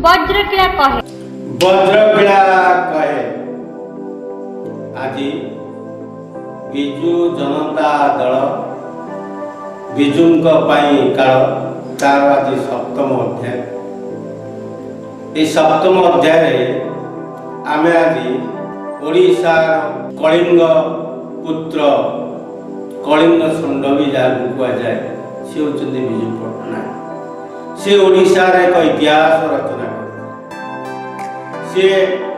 ବଜ୍ରକିଳା କହେ। ବଜ୍ରକିଳା କହେ। ଆଜି ବିଜୁ ଜନତା ଦଳ ବିଜୁଙ୍କ ପାଇଁ କାଳ, ତାର ଆଜି ସପ୍ତମ ଅଧ୍ୟାୟ। এই সপ্তম অধ্যায়ে ଆମେ ଆଜି ଓଡ଼ିଶାର କଳିଙ୍ଗ ପୁତ୍ର, କଳିଙ୍ଗ ଷଣ୍ଢ ଯାହାକୁ କୁହାଯାଏ, ସେ ହେଉଛନ୍ତି ବିଜୁ ପଟ୍ଟନାୟକ। ସେ ଓଡ଼ିଶାର ଏକ ଇତିହାସ ରଚନା କରିଥିଲେ। ସେ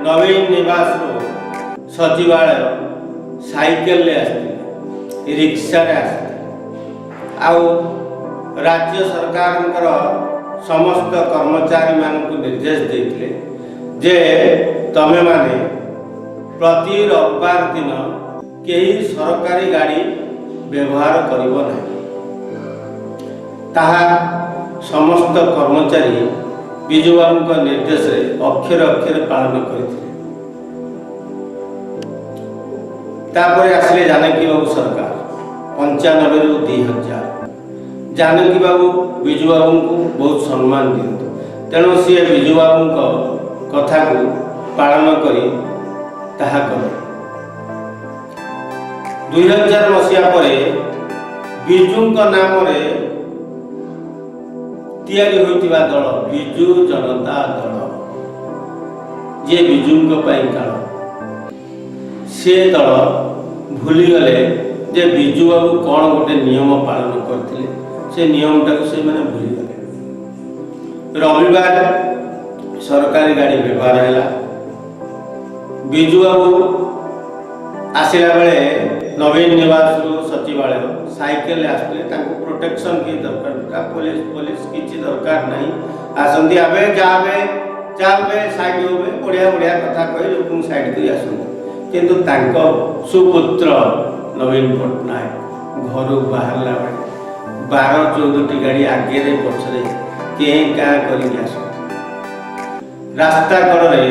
ନବୀନ ନିବାସରୁ ସଚିବାଳୟ ସାଇକେଲରେ ଆସିଥିଲେ, ରିକ୍ସାରେ ଆସିଥିଲେ, ଆଉ ରାଜ୍ୟ ସରକାରଙ୍କର ସମସ୍ତ କର୍ମଚାରୀମାନଙ୍କୁ ନିର୍ଦ୍ଦେଶ ଦେଇଥିଲେ ଯେ ତମେମାନେ ପ୍ରତି ରବିବାର ଦିନ କେହି ସରକାରୀ ଗାଡ଼ି ବ୍ୟବହାର କରିବ ନାହିଁ। ତାହା ସମସ୍ତ କର୍ମଚାରୀ ବିଜୁବାବୁଙ୍କ ନିର୍ଦ୍ଦେଶରେ ଅକ୍ଷରେ ଅକ୍ଷରେ ପାଳନ କରିଥିଲେ। ତାପରେ ଆସିଲେ ଜାନକୀ ବାବୁ ସରକାର 95ରୁ 2000। ଜାନକୀ ବାବୁ ବିଜୁବାବୁଙ୍କୁ ବହୁତ ସମ୍ମାନ ଦିଅନ୍ତି, ତେଣୁ ସିଏ ବିଜୁବାବୁଙ୍କ କଥାକୁ ପାଳନ କରି ତାହା କଲେ। 2000 ମସିହା ପରେ ବିଜୁଙ୍କ ନାମରେ ତିଆରି ହୋଇଥିବା ଦଳ ବିଜୁ ଜନତା ଦଳ, ଯିଏ ବିଜୁଙ୍କ ପାଇଁ କାଳ, ସେ ଦଳ ଭୁଲିଗଲେ ଯେ ବିଜୁବାବୁ କ'ଣ ଗୋଟେ ନିୟମ ପାଳନ କରିଥିଲେ। ସେ ନିୟମଟାକୁ ସେମାନେ ଭୁଲିଗଲେ। ରବିବାର ସରକାରୀ ଗାଡ଼ି ବ୍ୟବହାର ହେଲା। ବିଜୁବାବୁ ଆସିଲା ବେଳେ ନବୀନ ନିବାସରୁ ସଚିବାଳୟ ସାଇକେଲରେ ଆସିଥିଲେ। ତାଙ୍କୁ ପ୍ରୋଟେକ୍ସନ୍ କିଛି ଦରକାର ନଥିଲା, ପୋଲିସ କିଛି ଦରକାର ନାହିଁ। ଆସନ୍ତି ଆବେ ଯାବେ ଚାଲବେ ସାଇଡ୍ ହେବେ, ବଢ଼ିଆ ବଢ଼ିଆ କଥା କହି ଲୋକଙ୍କୁ ସାଇଡ୍ କରି ଆସନ୍ତି। କିନ୍ତୁ ତାଙ୍କ ସୁପୁତ୍ର ନବୀନ ପଟ୍ଟନାୟକ ଘରୁ ବାହାରିଲା ବେଳେ 12-14ଟି ଗାଡ଼ି ଆଗରେ ପଛରେ କେଁ କାଁ କରିକି ଆସନ୍ତି। ରାସ୍ତା କଡ଼ରେ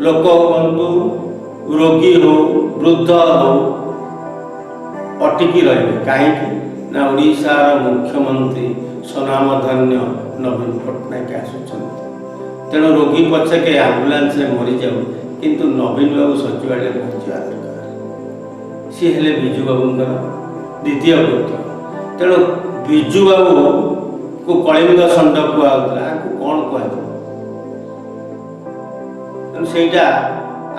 ଲୋକ ହୁଅନ୍ତୁ, ରୋଗୀ ହଉ, ବୃଦ୍ଧ ହଉ, ଅଟିକି ରହିବେ। କାହିଁକି ନା ଓଡ଼ିଶାର ମୁଖ୍ୟମନ୍ତ୍ରୀ ସ୍ୱନାମଧନ୍ୟ ନବୀନ ପଟ୍ଟନାୟକ ଆସୁଛନ୍ତି। ତେଣୁ ରୋଗୀ ପଛକେ ଆମ୍ବୁଲାନ୍ସରେ ମରିଯାଉ, କିନ୍ତୁ ନବୀନ ବାବୁ ସଚିବାଳୟରେ ପହଞ୍ଚିବା ଦରକାର। ସିଏ ହେଲେ ବିଜୁବାବୁଙ୍କର ଦ୍ୱିତୀୟ ପୁତ୍ର। ତେଣୁ ବିଜୁବାବୁକୁ କଳିଙ୍ଗ ଷଣ୍ଢ କୁହାଯାଉଥିଲା, ଆଙ୍କୁ କ'ଣ କୁହାଯିବ? ତେଣୁ ସେଇଟା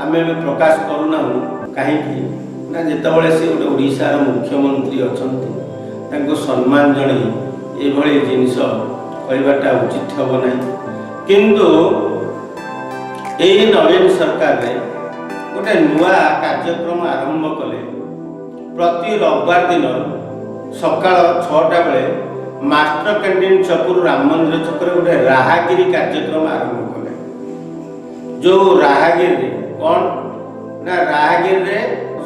ଆମେ ଏବେ ପ୍ରକାଶ କରୁନାହୁଁ। କାହିଁକି ନା ଯେତେବେଳେ ସେ ଗୋଟେ ଓଡ଼ିଶାର ମୁଖ୍ୟମନ୍ତ୍ରୀ ଅଛନ୍ତି, ତାଙ୍କୁ ସମ୍ମାନ ଜଣାଇ ଏଭଳି ଜିନିଷ କହିବାଟା ଉଚିତ ହେବ ନାହିଁ। କିନ୍ତୁ ଏହି ନବୀନ ସରକାରରେ ଗୋଟେ ନୂଆ କାର୍ଯ୍ୟକ୍ରମ ଆରମ୍ଭ କଲେ। ପ୍ରତି ରବିବାର ଦିନ ସକାଳ 6ଟା ବେଳେ ମାଷ୍ଟର କ୍ୟାଣ୍ଟିନ୍ ଛକରୁ ରାମ ମନ୍ଦିର ଛକରେ ଗୋଟେ ରାହାଗିରି କାର୍ଯ୍ୟକ୍ରମ ଆରମ୍ଭ କଲେ। ଯେଉଁ ରାହାଗିରିରେ କ'ଣ ନା ରାହାଗିରିରେ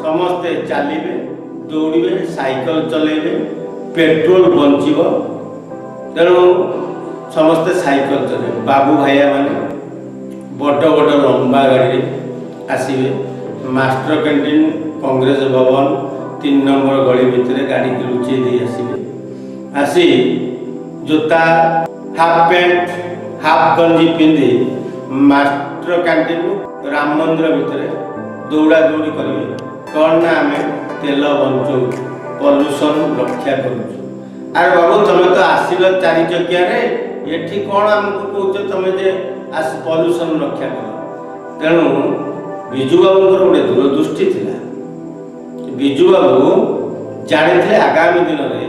ସମସ୍ତେ ଚାଲିବେ, ଦୌଡ଼ିବେ, ସାଇକେଲ ଚଲେଇବେ, ପେଟ୍ରୋଲ ବଞ୍ଚିବ। ତେଣୁ ସମସ୍ତେ ସାଇକେଲ ଚଲେଇବେ। ବାବୁ ଭାଇଆମାନେ ବଡ଼ ବଡ଼ ଲମ୍ବା ଗାଡ଼ିରେ ଆସିବେ। ମାଷ୍ଟର କ୍ୟାଣ୍ଟିନ୍, କଂଗ୍ରେସ ଭବନ 3 ନମ୍ବର ଗଳି ଭିତରେ ଗାଡ଼ିକି ଲୁଚେଇ ଦେଇ ଆସିବେ। ଆସି ଜୋତା, ହାଫ୍ ପ୍ୟାଣ୍ଟ, ହାଫ୍ ଗଞ୍ଜି ପିନ୍ଧି ମାଷ୍ଟର କ୍ୟାଣ୍ଟିନ୍ରୁ ରାମ ମନ୍ଦିର ଭିତରେ ଦୌଡ଼ା ଦୌଡ଼ି କରିବେ। କ'ଣ ନା ଆମେ ତେଲ ବଞ୍ଚଉଛୁ, ପଲ୍ୟୁସନ୍ ରକ୍ଷା କରୁଛୁ। ଆରେ ବାବୁ, ତମେ ତ ଆସିଲ 4 ଚକିଆରେ, ଏଠି କ'ଣ ଆମକୁ କହୁଛ ତମେ ଯେ ପଲ୍ୟୁସନ୍ ରକ୍ଷା କର? ତେଣୁ ବିଜୁବାବୁଙ୍କର ଗୋଟେ ଦୂରଦୃଷ୍ଟି ଥିଲା। ବିଜୁବାବୁ ଜାଣିଥିଲେ ଆଗାମୀ ଦିନରେ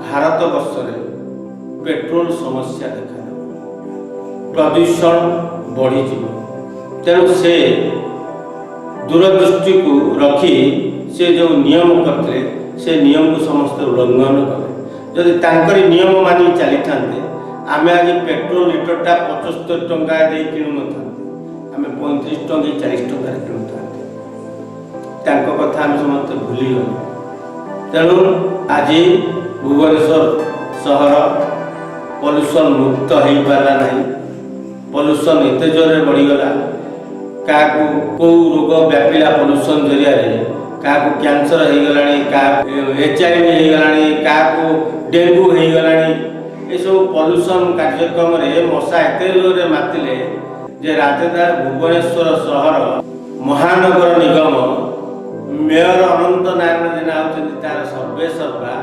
ଭାରତ ବର୍ଷରେ ପେଟ୍ରୋଲ ସମସ୍ୟା ଦେଖାଦେବ, ପ୍ରଦୂଷଣ ବଢ଼ିଯିବ। ତେଣୁ ସେ ଦୂରଦୃଷ୍ଟିକୁ ରଖି ସେ ଯେଉଁ ନିୟମ କରିଥିଲେ, ସେ ନିୟମକୁ ସମସ୍ତେ ଉଲ୍ଲଂଘନ କଲେ। ଯଦି ତାଙ୍କରି ନିୟମ ମାନି ଚାଲିଥାନ୍ତେ, ଆମେ ଆଜି ପେଟ୍ରୋଲ ଲିଟରଟା 75 ଟଙ୍କା ଦେଇ କିଣୁନଥାନ୍ତେ, ଆମେ 35 ଟଙ୍କା 40 ଟଙ୍କାରେ କିଣୁଥାନ୍ତେ। ତାଙ୍କ କଥା ଆମେ ସମସ୍ତେ ଭୁଲିଗଲୁ। ତେଣୁ ଆଜି ଭୁବନେଶ୍ୱର ସହର ପଲ୍ୟୁସନ୍ ମୁକ୍ତ ହୋଇପାରିଲା ନାହିଁ। ପଲ୍ୟୁସନ୍ ଏତେ ଜୋରରେ ବଢ଼ିଗଲା, କାହାକୁ କେଉଁ ରୋଗ ବ୍ୟାପିଲା ପଲ୍ୟୁସନ୍ ଜରିଆରେ। କାହାକୁ କ୍ୟାନ୍ସର ହେଇଗଲାଣି, କାହାକୁ HIV ହେଇଗଲାଣି, କାହାକୁ ଡେଙ୍ଗୁ ହେଇଗଲାଣି। ଏସବୁ ପଲ୍ୟୁସନ୍ କାର୍ଯ୍ୟକ୍ରମରେ ମଶା ଏତେ ଜୋରରେ ମାତିଲେ ଯେ ରାଜଧାନୀ ଭୁବନେଶ୍ୱର ସହର ମହାନଗର ନିଗମ ମେୟର ଅନନ୍ତ ନାରାୟଣ ଜେନା ହେଉଛନ୍ତି ତାର ସର୍ଭେ ସର୍ବା,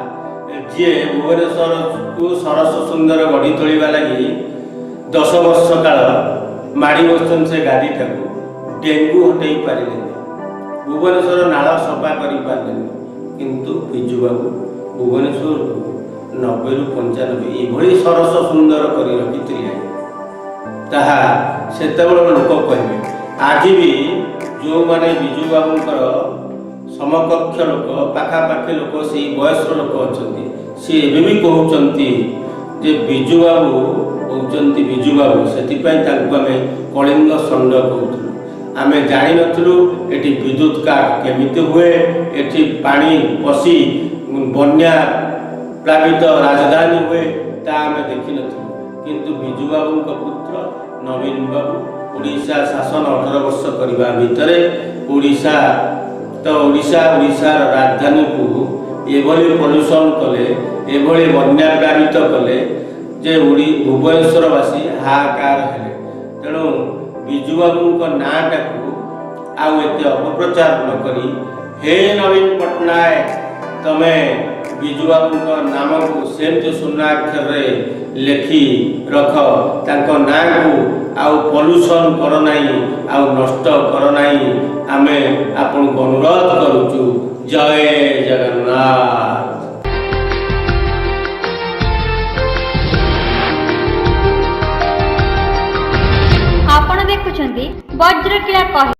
ଯିଏ ଭୁବନେଶ୍ୱରକୁ ସରସ ସୁନ୍ଦର ଗଢ଼ି ତୋଳିବା ଲାଗି 10 ବର୍ଷ କାଳ ମାଡ଼ି ବସିଛନ୍ତି ସେ ଗାଡ଼ିଟାକୁ। ଡେଙ୍ଗୁ ହଟେଇ ପାରିଲେନି, ଭୁବନେଶ୍ୱର ନାଳ ସଫା କରିପାରିଲେନି, କିନ୍ତୁ ବିଜୁବାବୁ ଭୁବନେଶ୍ୱରକୁ 90ରୁ 95 ଏଭଳି ସରସ ସୁନ୍ଦର କରି ରଖିଥିଲେ ତାହା ସେତେବେଳେ ଲୋକ କହିବେ। ଆଜି ବି ଯେଉଁମାନେ ବିଜୁବାବୁଙ୍କର ସମକକ୍ଷ ଲୋକ, ପାଖାପାଖି ଲୋକ, ସେଇ ବୟସର ଲୋକ ଅଛନ୍ତି, ସେ ଏବେ ବି କହୁଛନ୍ତି ଯେ ବିଜୁବାବୁ ହେଉଛନ୍ତି ବିଜୁବାବୁ। ସେଥିପାଇଁ ତାଙ୍କୁ ଆମେ କଳିଙ୍ଗ ଷଣ୍ଢ କହୁଥିଲୁ। ଆମେ ଜାଣିନଥିଲୁ ଏଠି ବିଦ୍ୟୁତ୍ କାଟ କେମିତି ହୁଏ, ଏଠି ପାଣି ପଶି ବନ୍ୟା ପ୍ଲାବିତ ରାଜଧାନୀ ହୁଏ, ତାହା ଆମେ ଦେଖିନଥିଲୁ। କିନ୍ତୁ ବିଜୁବାବୁଙ୍କ ପୁତ୍ର ନବୀନ ବାବୁ ଓଡ଼ିଶା ଶାସନ 18 ବର୍ଷ କରିବା ଭିତରେ ଓଡ଼ିଶାର ରାଜଧାନୀକୁ ଏଭଳି ପଲ୍ୟୁସନ୍ କଲେ, ଏଭଳି ବନ୍ୟା ପ୍ଲାବିତ କଲେ ଯେ ଭୁବନେଶ୍ୱରବାସୀ ହାହାକାର ହେଲେ। ତେଣୁ ବିଜୁବାବୁଙ୍କ ନାଁଟାକୁ ଆଉ ଏତେ ଅପପ୍ରଚାର ନ କରି, ହେ ନବୀନ ପଟ୍ଟନାୟକ, ତମେ ବିଜୁବାବୁଙ୍କ ନାମକୁ ସେମିତି ସୁନାକ୍ଷରରେ ଲେଖି ରଖ, ତାଙ୍କ ନାଁକୁ ଆଉ ପଲ୍ୟୁସନ୍ କର ନାହିଁ, ଆଉ ନଷ୍ଟ କର ନାହିଁ। ଆମେ ଆପଣଙ୍କୁ ଅନୁରୋଧ କରୁଛୁ। ଜୟ ଜଗନ୍ନାଥ। ଆପଣ ଦେଖୁଛନ୍ତି ବଜ୍ରକିଳା କହେ।